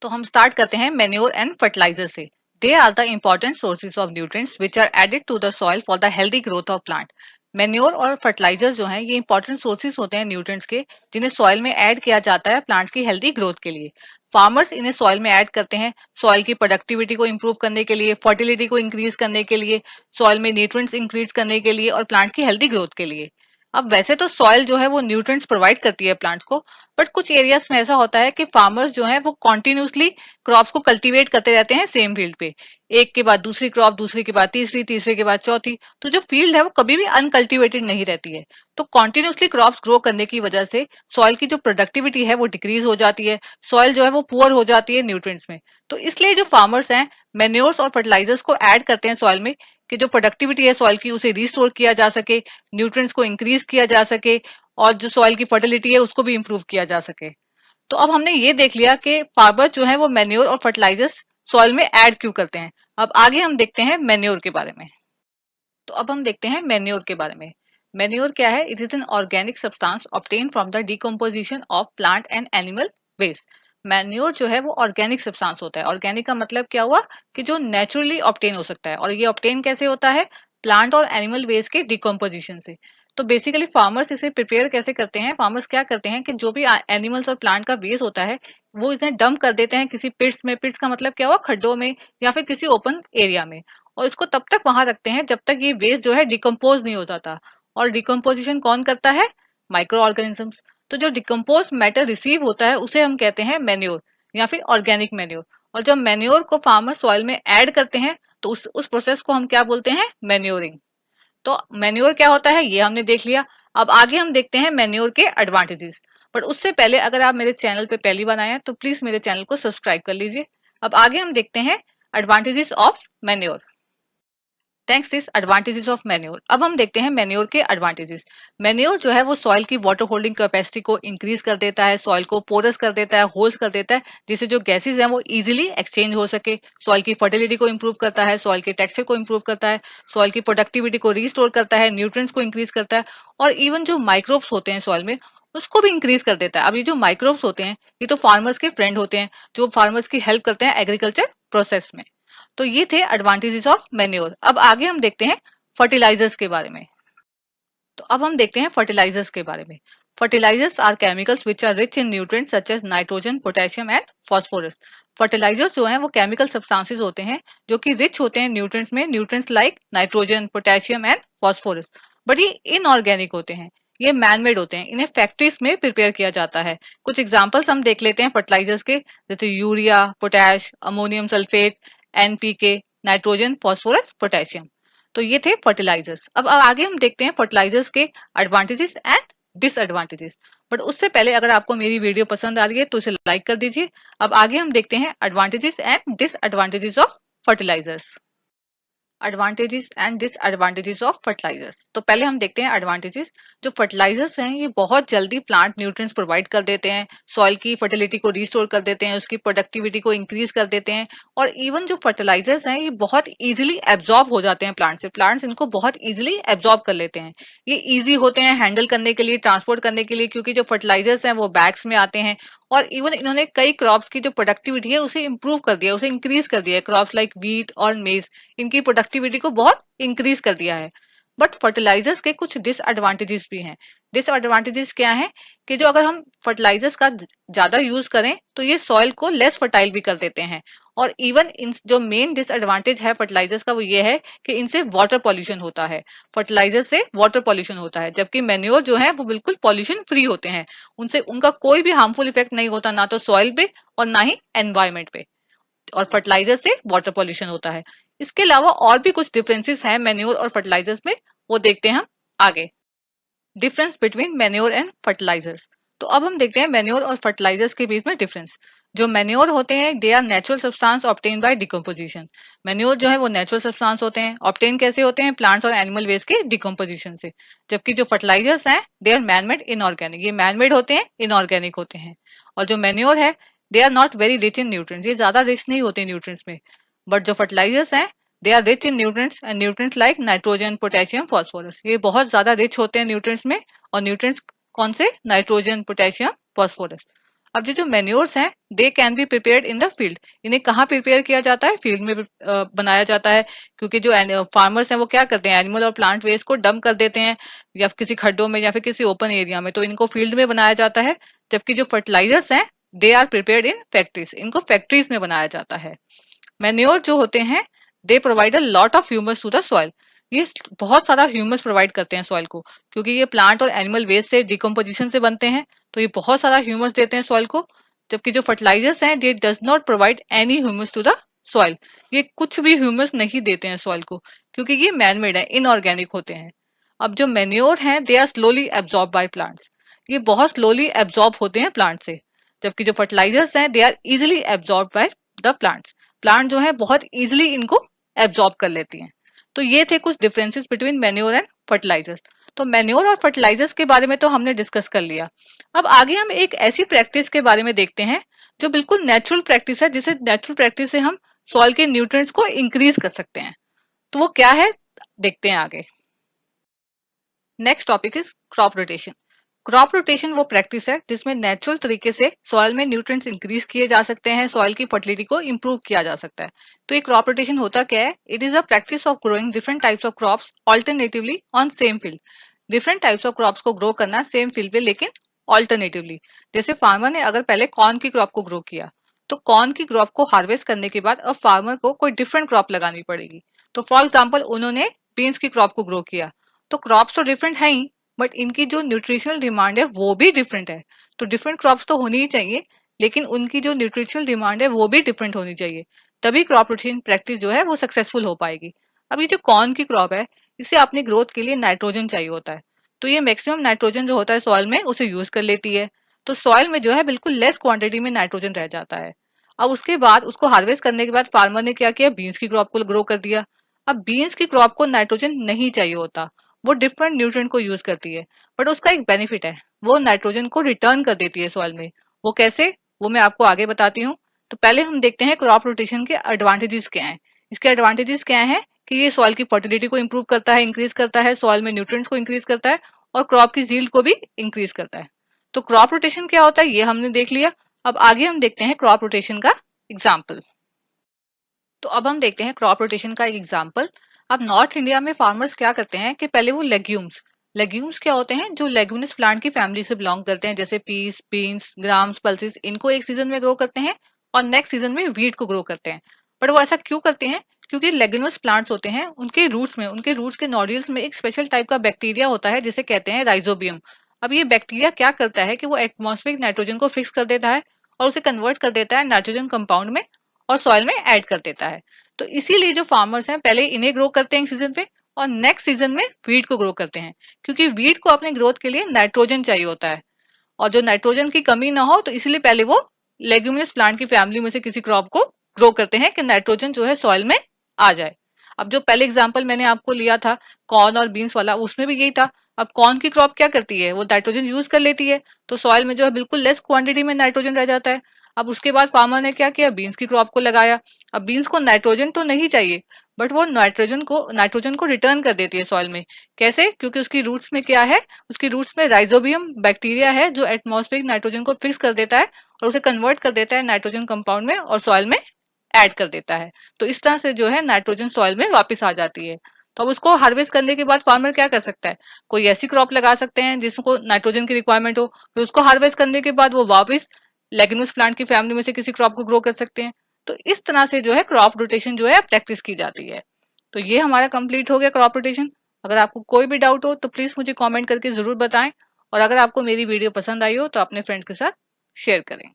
तो हम स्टार्ट करते हैं मैन्योर एंड फर्टिलाइजर से। They are the important sources of nutrients which are added to the soil for the healthy growth of plant. Manure और fertiliser जो हैं ये इंपॉर्टेंट सोर्सेज होते हैं न्यूट्रिएंट्स के, जिन्हें सॉइल में ऐड किया जाता है प्लांट्स की हेल्दी ग्रोथ के लिए। फार्मर्स इन्हें सॉइल में ऐड करते हैं सॉइल की प्रोडक्टिविटी को इंप्रूव करने के लिए, फर्टिलिटी को इंक्रीज करने के लिए, सॉइल में न्यूट्रिएंट्स इंक्रीज करने के लिए और प्लांट की हेल्दी ग्रोथ के लिए। अब वैसे तो सॉइल जो है वो न्यूट्रिएंट्स प्रोवाइड करती है प्लांट्स को, बट कुछ एरियाज में ऐसा होता है कि फार्मर्स जो है वो कॉन्टिन्यूसली क्रॉप्स को कल्टीवेट करते रहते हैं सेम फील्ड पे, एक के बाद दूसरी क्रॉप, दूसरी के बाद तीसरी, तीसरे के बाद चौथी। तो जो फील्ड है वो कभी भी अनकल्टिवेटेड नहीं रहती है। तो कॉन्टिन्यूसली क्रॉप्स ग्रो करने की वजह से सॉइल की जो प्रोडक्टिविटी है वो डिक्रीज हो जाती है, सॉइल जो है वो पुअर हो जाती है न्यूट्रिएंट्स में। तो इसलिए जो फार्मर्स हैं मैन्योर्स और फर्टिलाइजर्स को ऐड करते हैं सॉइल में कि जो प्रोडक्टिविटी है सॉइल की उसे रिस्टोर किया जा सके, न्यूट्रिएंट्स को इंक्रीज किया जा सके और जो सॉइल की फर्टिलिटी है उसको भी इंप्रूव किया जा सके। तो अब हमने ये देख लिया कि फार्मर जो है वो मैन्योर और फर्टिलाइजर्स सॉइल में ऐड क्यों करते हैं। अब आगे हम देखते हैं मैन्योर के बारे में। तो अब हम देखते हैं मैन्योर के बारे में। मैन्योर क्या है? It is an organic substance obtain from the decomposition of plant and animal waste. Manure जो है वो ऑर्गेनिक सब्सटेंस होता है। ऑर्गेनिक का मतलब क्या हुआ कि जो नेचुरली ऑब्टेन हो सकता है, और ये ऑब्टेन कैसे होता है? प्लांट और एनिमल वेस्ट के डिकम्पोजिशन से। तो बेसिकली फार्मर्स इसे प्रिपेयर कैसे करते हैं? फार्मर्स क्या करते हैं कि जो भी एनिमल्स और प्लांट का वेस्ट होता है वो इसे डंप कर देते हैं किसी पिट्स में। पिट्स का मतलब क्या हुआ? खड्डों में या फिर किसी ओपन एरिया में, और इसको तब तक वहां रखते हैं जब तक ये वेस्ट जो है डिकम्पोज नहीं हो जाता। और डिकम्पोजिशन कौन करता है? Micro organisms. तो जो डिकम्पोज मैटर रिसीव होता है उसे हम कहते हैं मैन्योर या फिर ऑर्गेनिक मैन्योर। और जब मैन्योर को फार्मर सॉइल में ऐड करते हैं तो उस प्रोसेस को हम क्या बोलते हैं? मैन्योरिंग। तो मैन्योर क्या होता है ये हमने देख लिया। अब आगे हम देखते हैं मैन्योर के एडवांटेजेस। बट उससे पहले अगर आप मेरे चैनल पे पहली बार आए हैं तो प्लीज मेरे चैनल को सब्सक्राइब कर लीजिए। अब आगे हम देखते हैं advantages of manure. Thanks this advantages of manure. अब हम देखते हैं मैन्योर के एडवांटेजेस। मैन्योर जो है वो सॉइल की वाटर होल्डिंग कैपेसिटी को इंक्रीज कर देता है, सॉइल को पोरस कर देता है, होल्स कर देता है, जिससे जो गैसेज हैं वो इजीली एक्सचेंज हो सके। सॉइल की फर्टिलिटी को इंप्रूव करता है, सॉइल के टेक्सचर को इंप्रूव करता है, सॉइल की प्रोडक्टिविटी को रिस्टोर करता है, न्यूट्रिएंट्स को इंक्रीज करता है, और इवन जो माइक्रोब्स होते हैं सॉइल में उसको भी इंक्रीज कर देता है। अब ये जो माइक्रोब्स होते हैं ये तो फार्मर्स के फ्रेंड होते हैं, जो फार्मर्स की हेल्प करते हैं एग्रीकल्चर प्रोसेस में। तो ये थे एडवांटेजेस ऑफ मैन्योर। अब आगे हम देखते हैं फर्टिलाइजर्स के बारे में। तो अब हम देखते हैं फर्टिलाइजर्स के बारे में। Fertilisers are chemicals which are rich in nutrients such as nitrogen, potassium and phosphorus. Fertilisers जो हैं वो केमिकल सब्सटेंसेस होते हैं जो कि रिच होते हैं न्यूट्रिएंट्स में, nutrients like nitrogen, potassium and phosphorus. But ये इनऑर्गेनिक होते हैं, ये मैनमेड होते हैं, इन्हें फैक्ट्रीज में प्रिपेयर किया जाता है। कुछ एग्जांपल्स हम देख लेते हैं फर्टिलाइजर्स के, जैसे urea, potash, ammonium sulphate, NPK, nitrogen, phosphorus, potassium. तो ये थे फर्टिलाइजर्स। अब आगे हम देखते हैं फर्टिलाइजर्स के एडवांटेजेस एंड डिसएडवांटेजेस। बट उससे पहले अगर आपको मेरी वीडियो पसंद आ रही है तो इसे लाइक कर दीजिए। अब आगे हम देखते हैं advantages and disadvantages of fertilizers. Advantages and disadvantages of fertilizers. तो पहले हम देखते हैं एडवांटेजेस। जो फर्टिलाइजर्स हैं ये बहुत जल्दी प्लांट न्यूट्रिएंट्स प्रोवाइड कर देते हैं, सॉइल की फर्टिलिटी को रिस्टोर कर देते हैं, उसकी प्रोडक्टिविटी को इंक्रीज कर देते हैं, और इवन जो फर्टिलाइजर्स हैं ये बहुत इजीली एब्जॉर्ब हो जाते हैं प्लांट से। प्लांट्स इनको बहुत इजीली एब्जॉर्ब कर लेते हैं। ये इजी होते हैं हैंडल करने के लिए, ट्रांसपोर्ट करने के लिए, क्योंकि जो फर्टिलाइजर्स हैं वो बैग्स में आते हैं। और इवन इन्होंने कई क्रॉप्स की जो प्रोडक्टिविटी है उसे इंप्रूव कर दिया, उसे इंक्रीज कर दिया है। क्रॉप्स लाइक व्हीट और मेज, इनकी प्रोडक्टिविटी को बहुत इंक्रीज कर दिया है। बट फर्टिलाइजर्स के कुछ डिसएडवांटेजेस भी हैं। डिसएडवांटेजेस क्या है कि जो अगर हम फर्टिलाइजर्स का ज्यादा यूज करें तो ये सॉइल को लेस फर्टाइल भी कर देते हैं। और इवन इन जो मेन डिसएडवांटेज है फर्टिलाइजर्स का वो ये है कि इनसे वाटर पॉल्यूशन होता है। फर्टिलाइजर से वाटर पॉल्यूशन होता है, जबकि मैन्योर जो है वो बिल्कुल पॉल्यूशन फ्री होते हैं। उनसे उनका कोई भी हार्मफुल इफेक्ट नहीं होता, ना तो सॉइल पे और ना ही एनवायरमेंट पे। और फर्टिलाइजर से वाटर पॉल्यूशन होता है। इसके अलावा और भी कुछ डिफरेंसेस हैं मैन्योर और फर्टिलाइजर्स में, वो देखते हैं हम आगे। Difference between manure and fertilizers. तो अब हम देखते हैं मैन्योर और फर्टिलाइजर्स के बीच में डिफरेंस। जो मैन्योर होते हैं they are natural substance obtain by decomposition. Manure जो है वो नेचुरल सब्सटेंस होते हैं, ऑब्टेन कैसे होते हैं? प्लांट्स और एनिमल वेस्ट के डिकम्पोजिशन से। जबकि जो फर्टिलाइजर्स हैं दे आर मैनमेड इनऑर्गेनिक, ये मैनमेड होते हैं, इनऑर्गेनिक होते हैं। और जो मैन्योर है they are not very rich in nutrients, ये ज्यादा रिच नहीं होते न्यूट्रिएंट्स में। बट जो फर्टिलाइजर्स हैं they are rich in nutrients, and nutrients like nitrogen, potassium, phosphorus, ये बहुत ज्यादा रिच होते हैं न्यूट्रिएंट्स में। और न्यूट्रिएंट्स कौन से? Nitrogen, potassium, phosphorus. अब ये जो मैन्योर्स हैं they can be prepared in the field. इन्हें कहाँ प्रिपेयर किया जाता है? फील्ड में बनाया जाता है, क्योंकि जो फार्मर्स हैं वो क्या करते हैं, एनिमल और प्लांट वेस्ट को डंप कर देते हैं या किसी खड्डों में या फिर किसी ओपन एरिया में, तो इनको फील्ड में बनाया जाता है। जबकि जो फर्टिलाइजर्स हैं they are prepared in factories, इनको फैक्ट्रीज में बनाया जाता है। मैन्योर जो होते हैं they provide a lot of humus to the soil. ये बहुत सारा ह्यूमस प्रोवाइड करते हैं सॉइल को, क्योंकि ये प्लांट और एनिमल वेस्ट से डिकम्पोजिशन से बनते हैं, तो ये बहुत सारा ह्यूमस देते हैं सॉइल को। जबकि जो फर्टिलाइजर्स हैं they does not provide any humus to the soil. ये कुछ भी ह्यूमस नहीं देते हैं सॉइल को, क्योंकि ये मैन मेड है, इनऑर्गेनिक होते हैं। अब जो मैन्योर हैं they are slowly absorb by plants. ये बहुत स्लोली एब्जॉर्ब होते हैं प्लांट से। जबकि जो फर्टिलाइजर्स हैं they are easily absorb by the plants. Plant जो है बहुत इजिली इनको एब्जॉर्ब कर लेती हैं। तो ये थे कुछ differences between manure and fertilizers. तो मैन्योर और फर्टिलाइजर्स के बारे में तो हमने डिस्कस कर लिया। अब आगे हम एक ऐसी प्रैक्टिस के बारे में देखते हैं जो बिल्कुल नेचुरल प्रैक्टिस है, जिसे नेचुरल प्रैक्टिस से हम सॉइल के न्यूट्रिएंट्स को इंक्रीज कर सकते हैं। तो वो क्या है, देखते हैं आगे। Next topic is crop rotation. Crop rotation वो प्रैक्टिस है जिसमें नेचुरल तरीके से सॉइल में न्यूट्रिएंट्स इंक्रीज किए जा सकते हैं, सॉइल की फर्टिलिटी को इंप्रूव किया जा सकता है। तो ये क्रॉप रोटेशन होता क्या है? It is a practice of growing different types of crops alternatively on same field. Different types of crops को ग्रो करना सेम फील्ड पे, लेकिन ऑल्टरनेटिवली। जैसे फार्मर ने अगर पहले कॉर्न की क्रॉप को ग्रो किया, तो कॉर्न की क्रॉप को हार्वेस्ट करने के बाद अब फार्मर को कोई डिफरेंट क्रॉप लगानी पड़ेगी। तो फॉर एग्जाम्पल उन्होंने बीन्स की क्रॉप को ग्रो किया, तो क्रॉप्स तो डिफरेंट है ही, बट इनकी जो न्यूट्रिशनल डिमांड है वो भी डिफरेंट है। तो डिफरेंट क्रॉप्स तो होनी ही चाहिए, लेकिन उनकी जो न्यूट्रिशनल डिमांड है वो भी डिफरेंट होनी चाहिए, तभी क्रॉप रोटेशन प्रैक्टिस जो है वो सक्सेसफुल हो पाएगी। अब ये जो कॉर्न की क्रॉप है, इसे अपनी ग्रोथ के लिए नाइट्रोजन चाहिए होता है, तो ये मैक्सिमम नाइट्रोजन जो होता है सॉइल में उसे यूज कर लेती है। तो सॉइल में जो है बिल्कुल लेस क्वांटिटी में नाइट्रोजन रह जाता है। अब उसके बाद उसको हार्वेस्ट करने के बाद फार्मर ने क्या किया, बीन्स की क्रॉप को ग्रो कर दिया। अब बीन्स की क्रॉप को नाइट्रोजन नहीं चाहिए होता, वो डिफरेंट न्यूट्रिएंट को यूज करती है, बट उसका एक बेनिफिट है, वो नाइट्रोजन को रिटर्न कर देती है सॉइल में। वो कैसे, वो मैं आपको आगे बताती हूँ। तो पहले हम देखते हैं क्रॉप रोटेशन के एडवांटेजेस क्या हैं। इसके एडवांटेजेस क्या हैं कि ये सॉइल की फर्टिलिटी को इंप्रूव करता है, इंक्रीज करता है, सॉइल में न्यूट्रिएंट्स को इंक्रीज करता है और क्रॉप की यील्ड को भी इंक्रीज करता है। तो क्रॉप रोटेशन क्या होता है ये हमने देख लिया। अब आगे हम देखते हैं क्रॉप रोटेशन का एग्जाम्पल। तो अब हम देखते हैं क्रॉप रोटेशन का एक एग्जाम्पल। अब नॉर्थ इंडिया में फार्मर्स क्या करते हैं कि पहले वो लेग्यूम्स, लेग्यूम्स क्या होते हैं, जो लेग्यूमिनस प्लांट की फैमिली से बिलोंग करते हैं, जैसे पीस, बीन्स, ग्राम्स, पल्सेस, इनको एक सीजन में ग्रो करते हैं और नेक्स्ट सीजन में वीट को ग्रो करते हैं। बट वो ऐसा क्यों करते हैं? क्योंकि लेग्यूमिनस प्लांट्स होते हैं, उनके रूट्स के नोड्यूल्स में एक स्पेशल टाइप का बैक्टीरिया होता है जिसे कहते हैं राइजोबियम। अब ये बैक्टीरिया क्या करता है कि वो एटमॉस्फेरिक नाइट्रोजन को फिक्स कर देता है और उसे कन्वर्ट कर देता है नाइट्रोजन कंपाउंड में और सॉइल में ऐड कर देता है। तो इसीलिए जो फार्मर्स हैं पहले इन्हें ग्रो करते हैं एक सीजन पे और नेक्स्ट सीजन में वीट को ग्रो करते हैं, क्योंकि वीट को अपने ग्रोथ के लिए नाइट्रोजन चाहिए होता है और जो नाइट्रोजन की कमी ना हो, तो इसलिए पहले वो लेग्यूमिनस प्लांट की फैमिली में से किसी क्रॉप को ग्रो करते हैं कि नाइट्रोजन जो है सॉइल में आ जाए। अब जो पहले एग्जाम्पल मैंने आपको लिया था कॉर्न और बीन्स वाला, उसमें भी यही था। अब कॉर्न की क्रॉप क्या करती है, वो नाइट्रोजन यूज कर लेती है, तो सॉइल में जो है बिल्कुल लेस क्वांटिटी में नाइट्रोजन रह जाता है। अब उसके बाद फार्मर ने क्या किया, बीन्स की क्रॉप को लगाया। अब बीन्स को नाइट्रोजन तो नहीं चाहिए, बट वो नाइट्रोजन को रिटर्न कर देती है सॉइल में। कैसे? क्योंकि उसकी रूट्स में क्या है, उसकी रूट्स में राइजोबियम बैक्टीरिया है जो एटमॉस्फेरिक नाइट्रोजन को फिक्स कर देता है और उसे कन्वर्ट कर देता है नाइट्रोजन कंपाउंड में और सॉइल में ऐड कर देता है। तो इस तरह से जो है नाइट्रोजन सॉइल में वापस आ जाती है। तो अब उसको हार्वेस्ट करने के बाद फार्मर क्या कर सकता है, कोई ऐसी क्रॉप लगा सकते हैं जिसको नाइट्रोजन की रिक्वायरमेंट हो, फिर उसको हार्वेस्ट करने के बाद वो वापस लेग्यूमिनस प्लांट की फैमिली में से किसी क्रॉप को ग्रो कर सकते हैं। तो इस तरह से जो है क्रॉप रोटेशन जो है प्रैक्टिस की जाती है। तो ये हमारा कंप्लीट हो गया क्रॉप रोटेशन। अगर आपको कोई भी डाउट हो तो प्लीज मुझे कमेंट करके जरूर बताएं, और अगर आपको मेरी वीडियो पसंद आई हो तो अपने फ्रेंड्स के साथ शेयर करें।